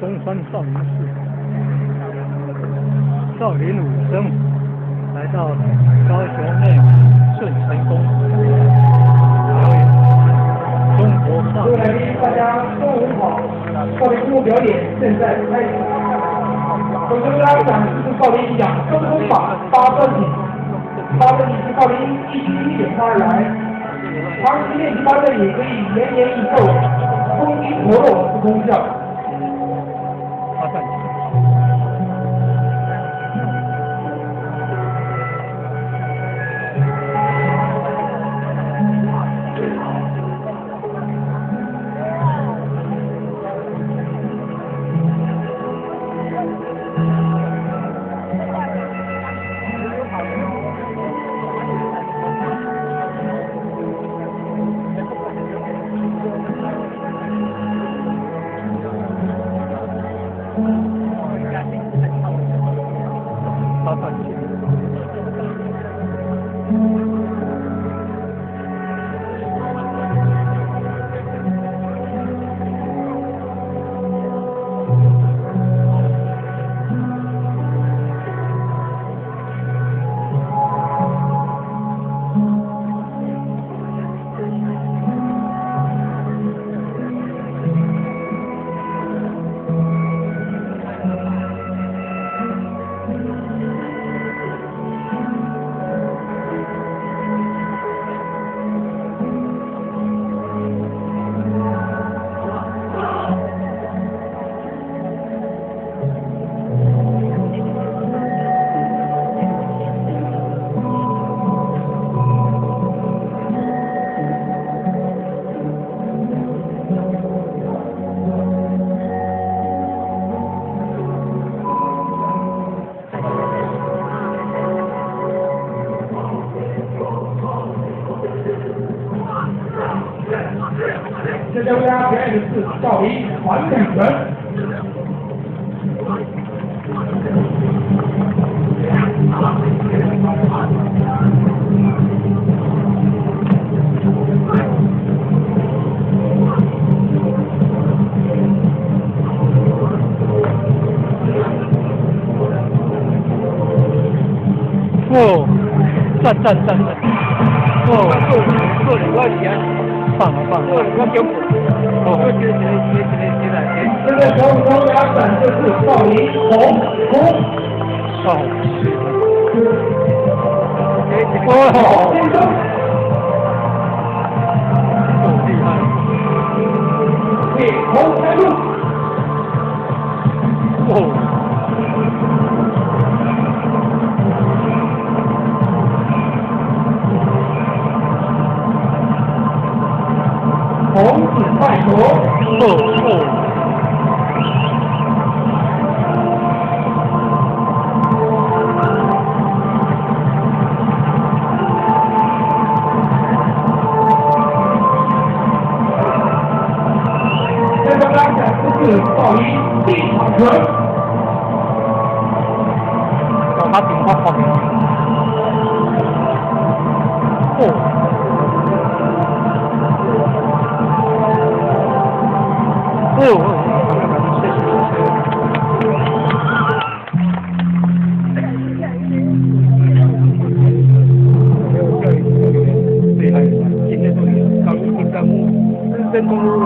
中山少林寺，少林武僧来到高雄内顺成宫表演中国少林。各位来宾，大家中午好！少林功夫表演现在开始。首先为大家展示少林养生功法八分体，八分体是少林一心演化而来，长期练习八分也可以延年益寿、丰肌活络之功效。八分体。八分体。接下来为大家表演的是少林传女拳。哦，赞！哦，做2块钱，棒！做2块9股。哦，接来。现在小武为大家展示的是少林红功。少哦，先生。厉害。给红开路。哦。童子拜佛。现在大家展示是少林地场拳。找他顶花面。厉害！今天终于刚入进弹幕，真功夫了。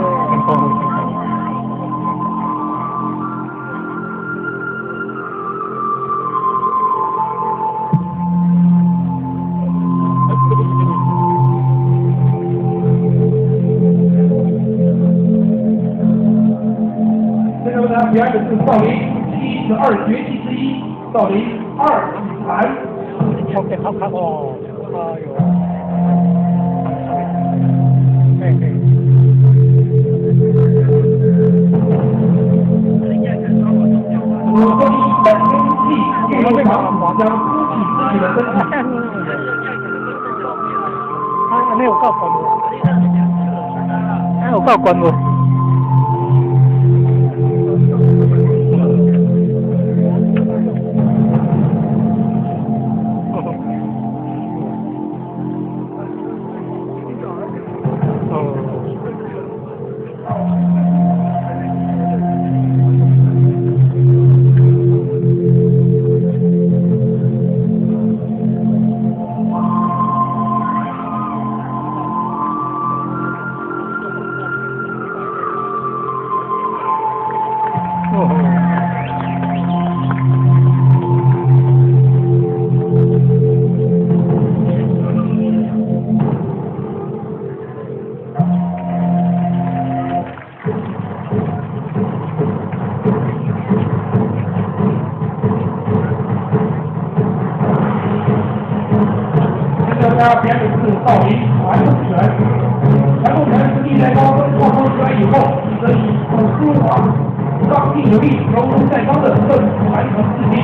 现在为大家表演的是少林72绝技之一，少林二指禅。OK， 好哦，哎呦，我说以丹田之气，借由长指将凸起自己的身体。他没有告关我，还有告关我。大家表演的是少林传统拳，传统拳是历代高分创造出来以后，得以很丝滑、刚劲有力、柔中带刚的特种传承视频。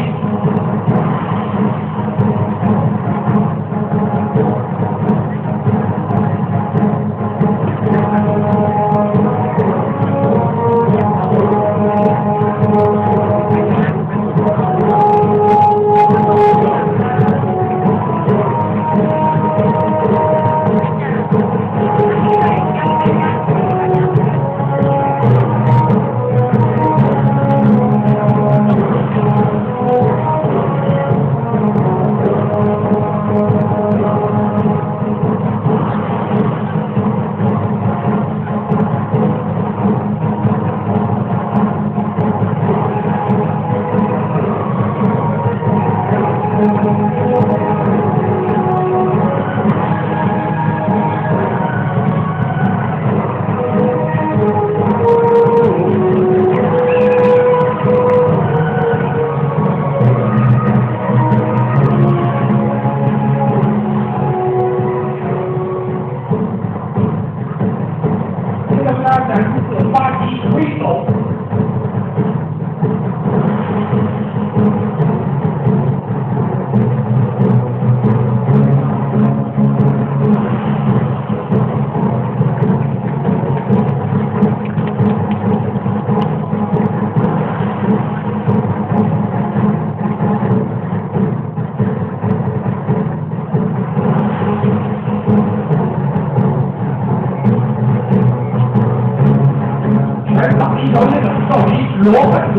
一条线的少林罗汉拳。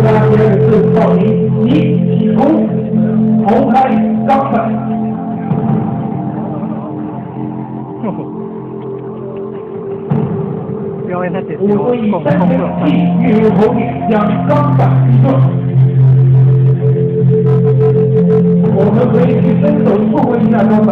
大家表演的是少林一体功，红开钢板。表演他姐姐武术以三千气运入头顶，将钢板击断。我们可以去伸手触摸一下钢板。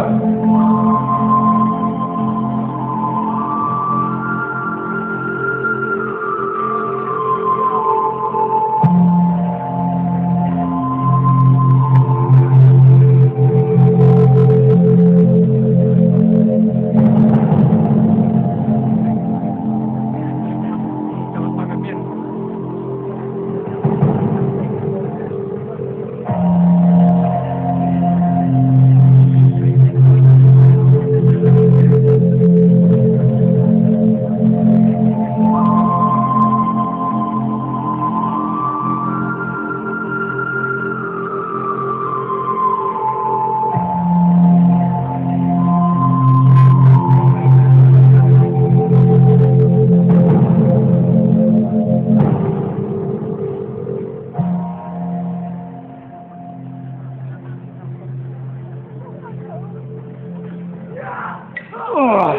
哇！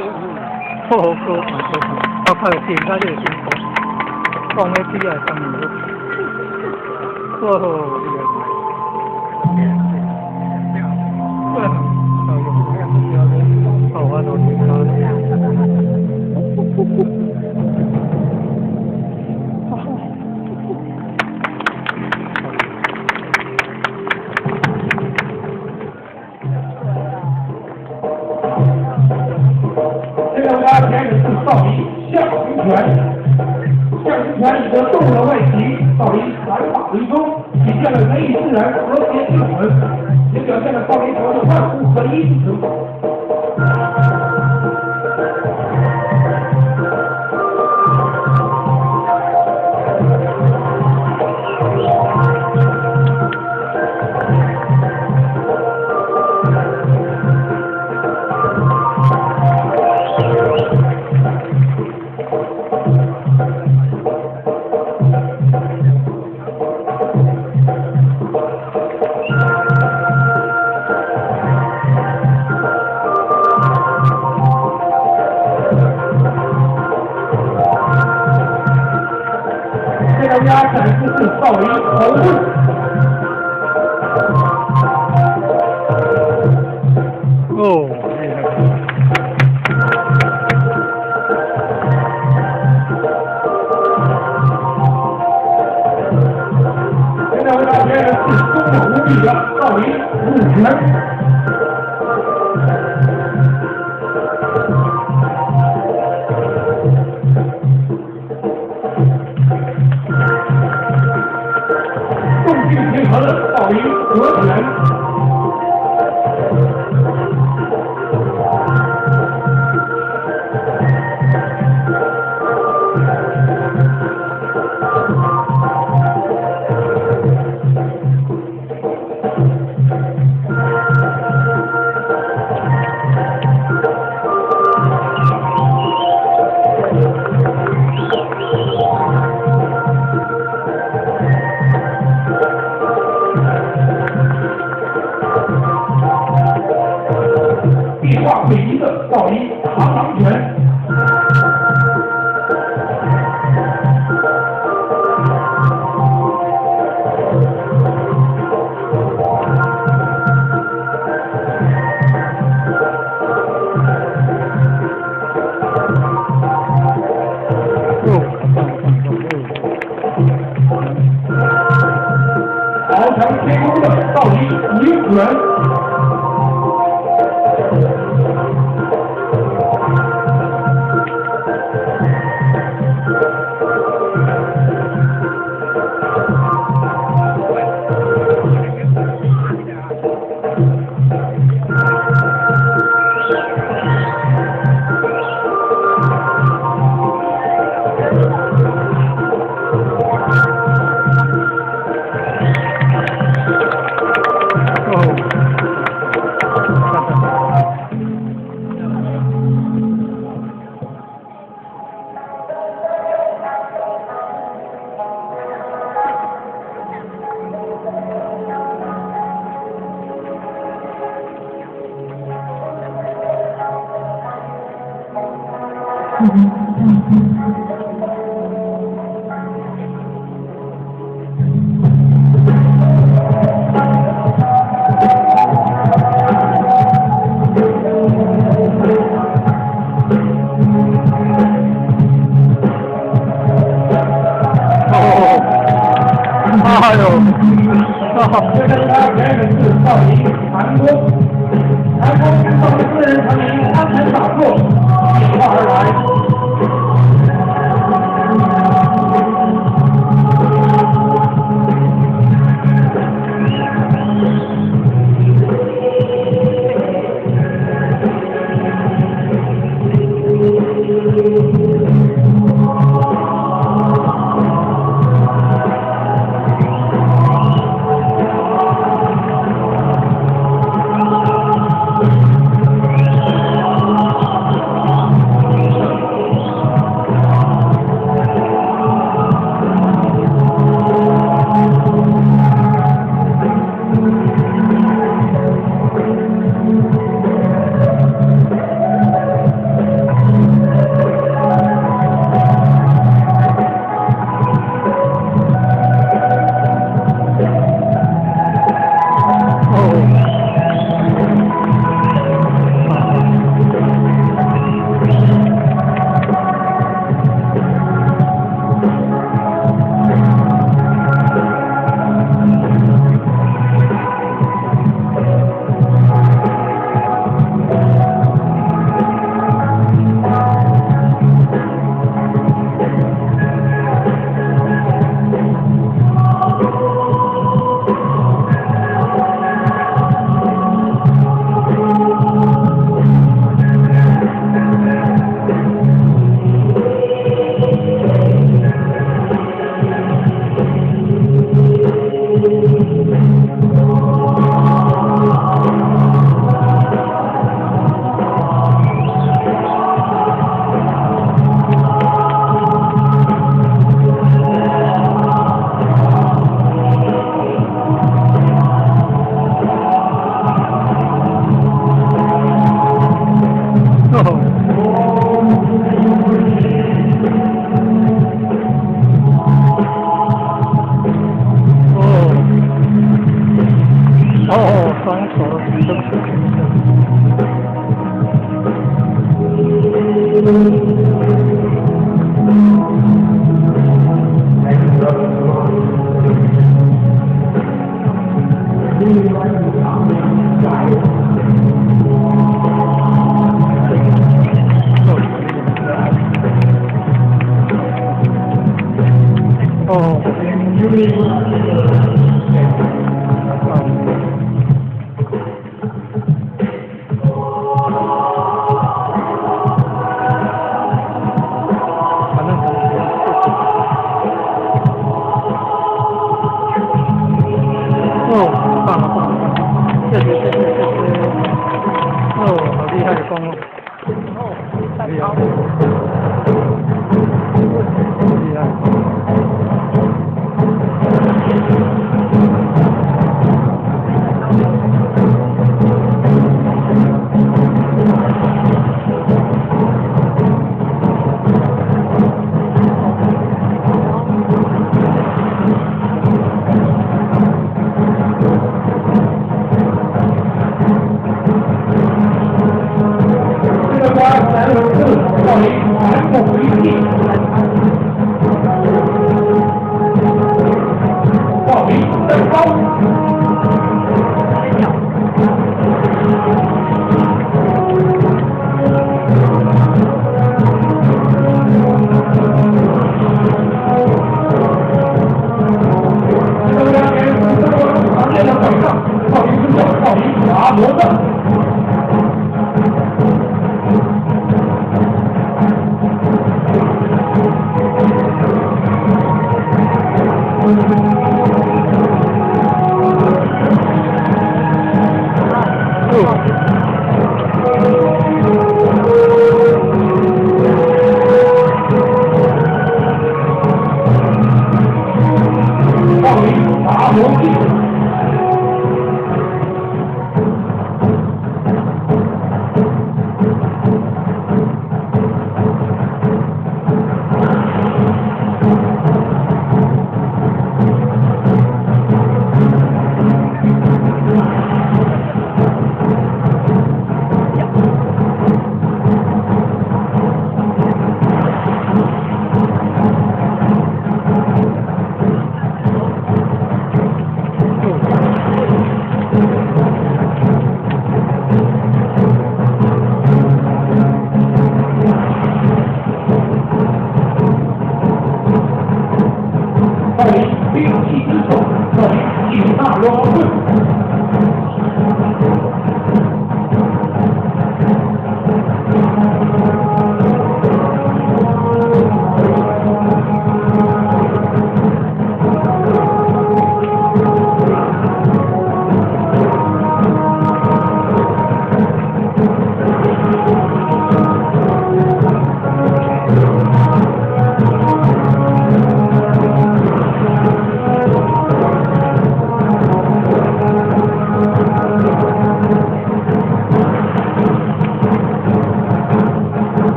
好好高，我靠，点解呢個先高？放喺啲啊上面咯。哦，呢個。家表演是少林象形拳，象形拳以动人外形，少林散法为宗，体现了人与自然和谐并存，也表现了少林佛的万物合一之神。给大家展示是少林猴棍。哦，厉害！现在为大家表演的是中等无比的少林五拳。动静结合的少林和拳。变化诡异的少林螳螂拳。翱翔天空的少林银拳。哎呦！现在大家表演的是少林禅功，禅功跟少林私人禅林安全打坐演化而来。手了，对不哦。哦，棒了棒了，谢谢。哦，好厉害的功哦。厉害。厉害。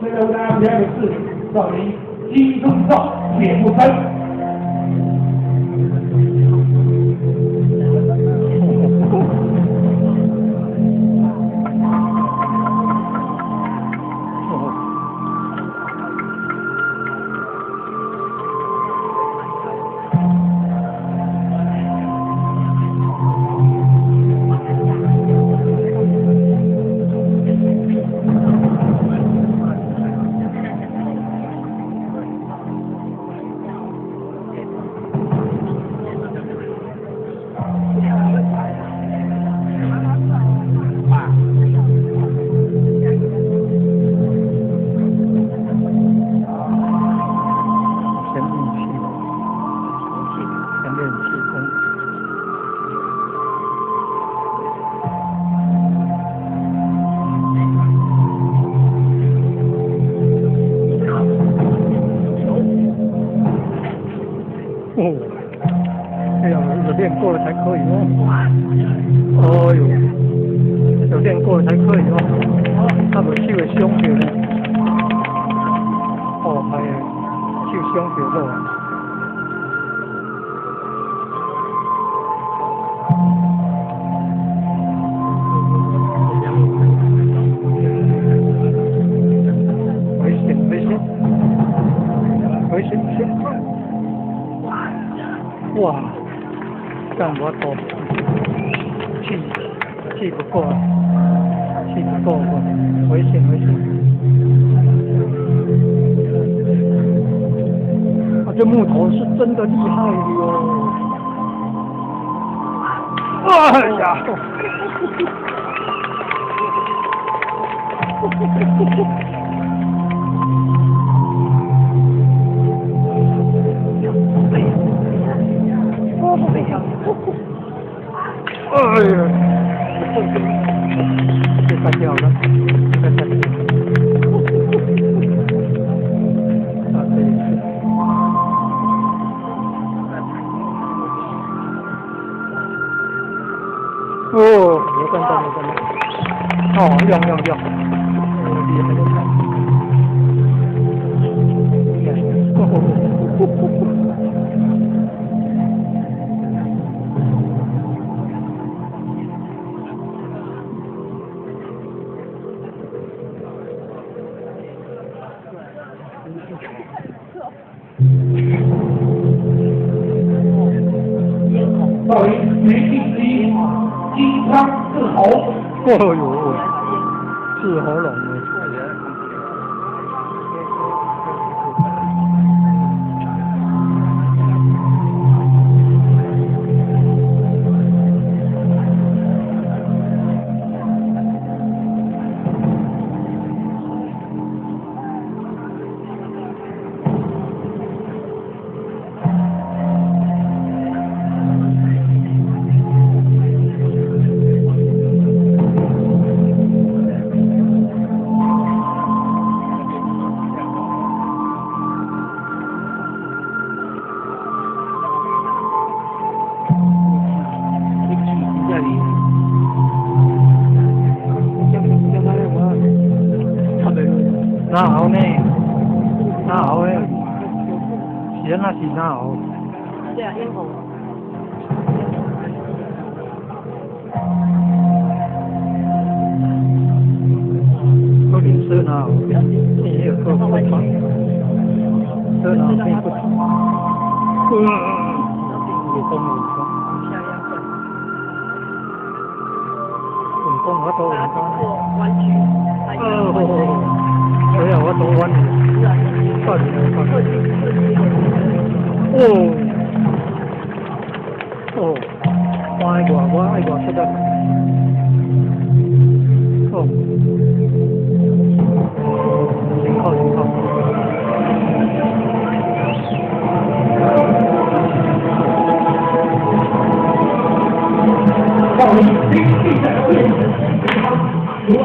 现在为大家表演的是少林金钟罩铁木真。可以哦，他们手的伤着呢，哦，系啊，手伤着咯。危险，危险，危险，危险！哇，干我头，气不过，气不过，危险，危险！啊，这木头是真的厉害哟！哎呀！哎呀！别干掉了，别干掉！啊，对。哦，没干到，没干到。哦，用，厉害厉害！到于决定之一，金枪刺喉。哦呦，刺喉咙的。哪好呢？哪好诶？是那是哪好？对啊，咽喉。可能是哪好？你也可不长，是哪并不长。有功有功。有功我都有功。弯曲。所以我多弯你，快点。哦，我爱我出得。哦，挺好。哇！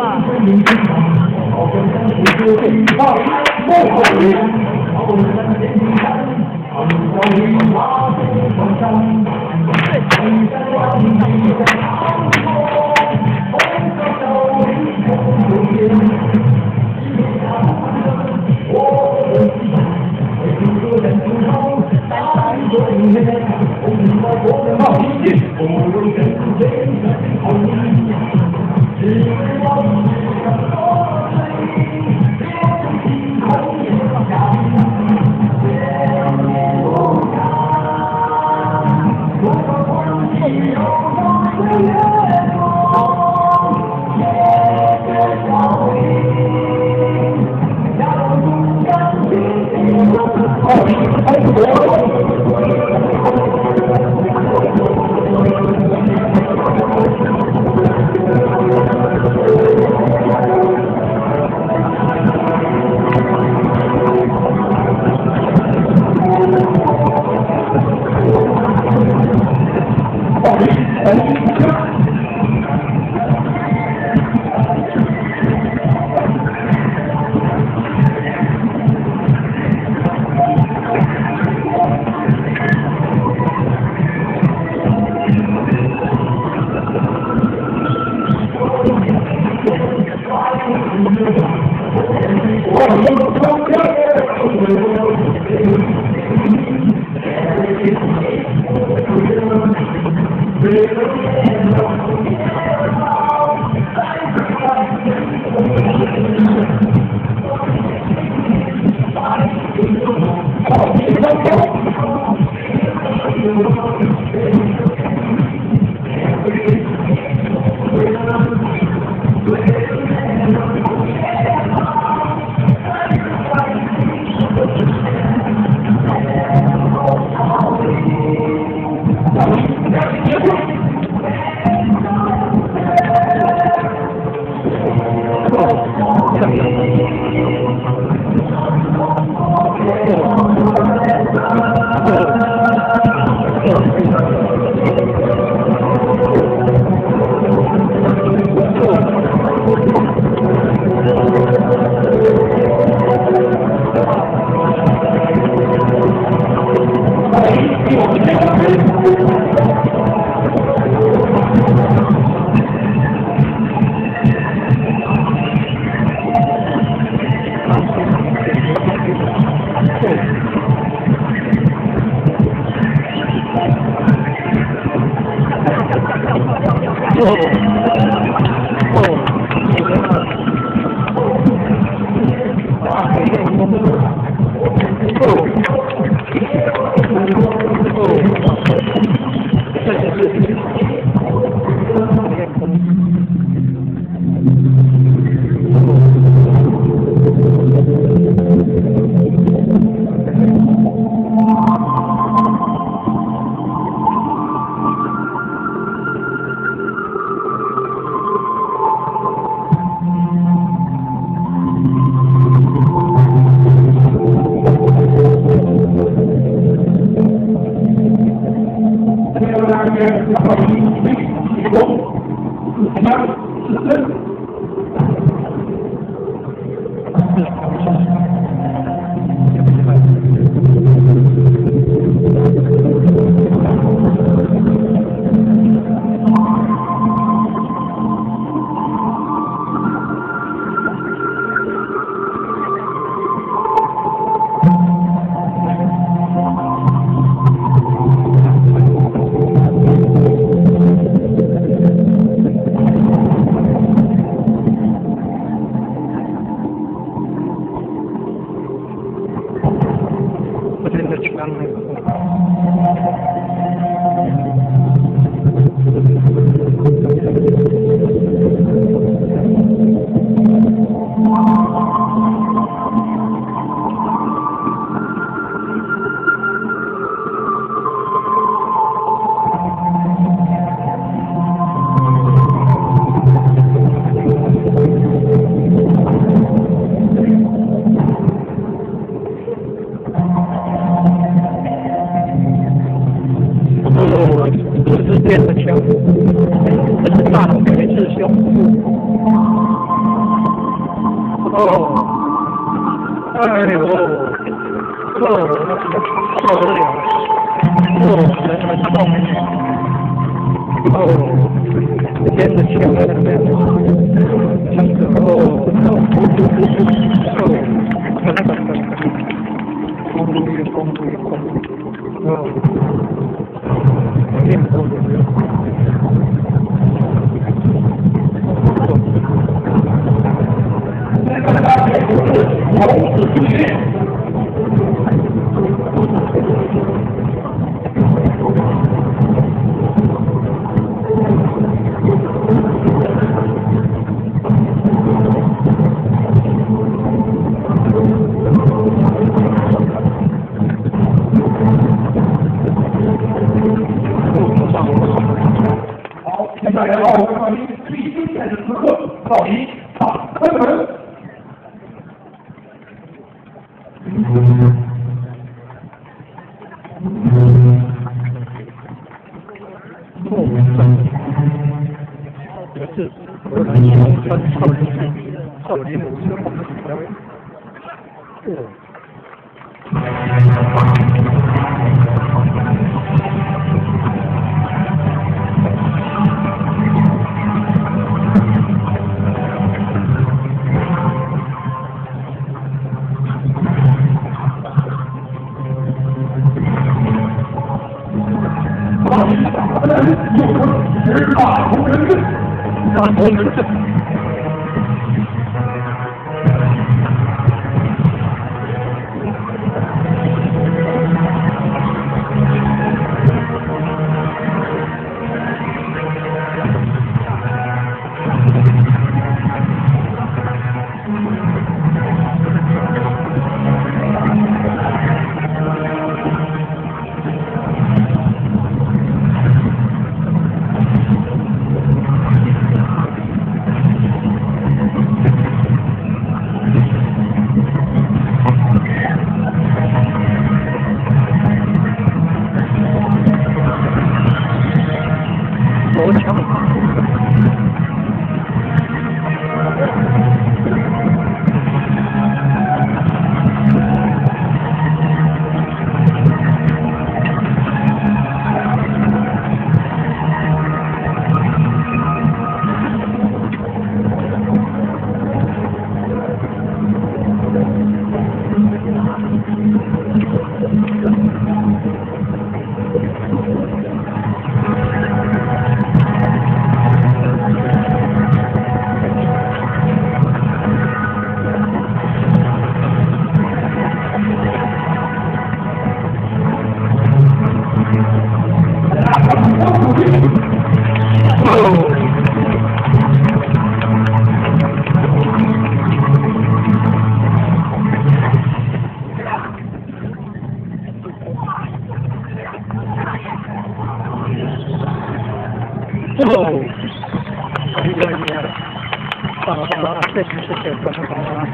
啊，谢谢谢谢，感恩感恩啊。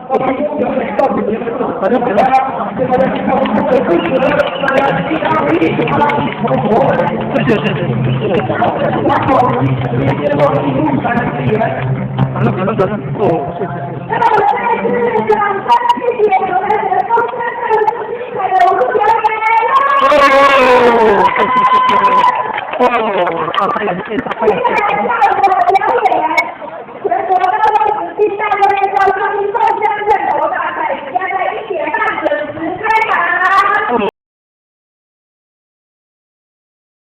哦，反正别了。谢谢谢谢。哦，谢谢。哦，啊，快点，快点，快点。